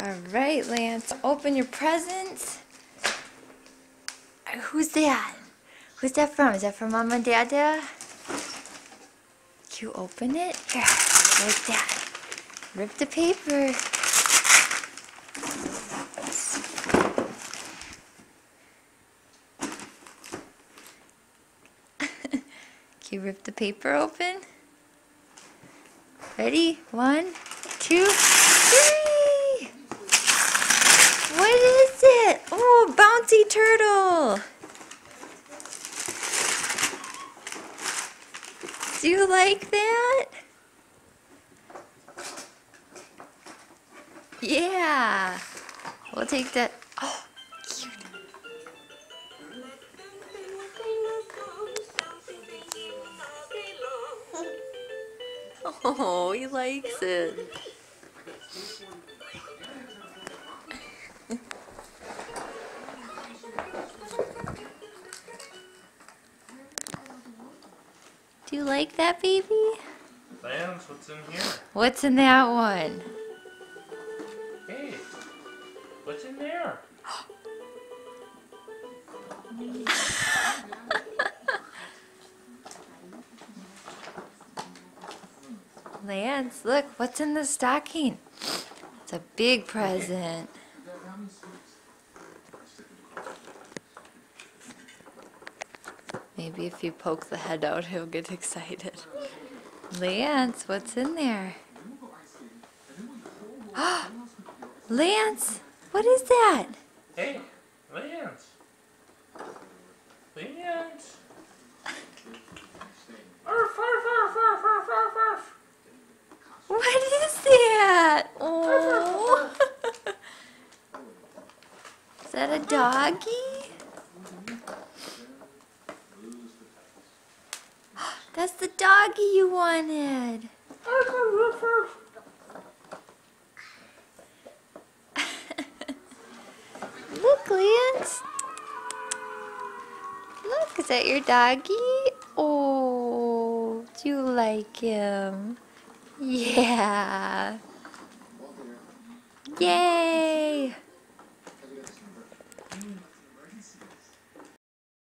All right, Lance, open your presents. Who's that? Who's that from? Is that from Mama and Dada? You open it? Here, like that. Rip the paper. Can you rip the paper open? Ready? 1, 2, 3! What is it? Oh, bouncy turtle! Do you like that? Yeah! We'll take that. Oh, cute. Oh, he likes it. Do you like that, baby? Lance, what's in here? What's in that one? Hey, what's in there? Lance, look, what's in the stocking? It's a big present. Maybe if you poke the head out, he'll get excited. Lance, what's in there? Lance, what is that? Hey, Lance. Lance. Arf, arf, arf, arf, arf, arf, arf. What is that? Oh. Is that a doggy? That's the doggy you wanted. Arf, arf, arf, arf. Look, Lance. Look, is that your doggy? Oh, do you like him? Yeah. Yay!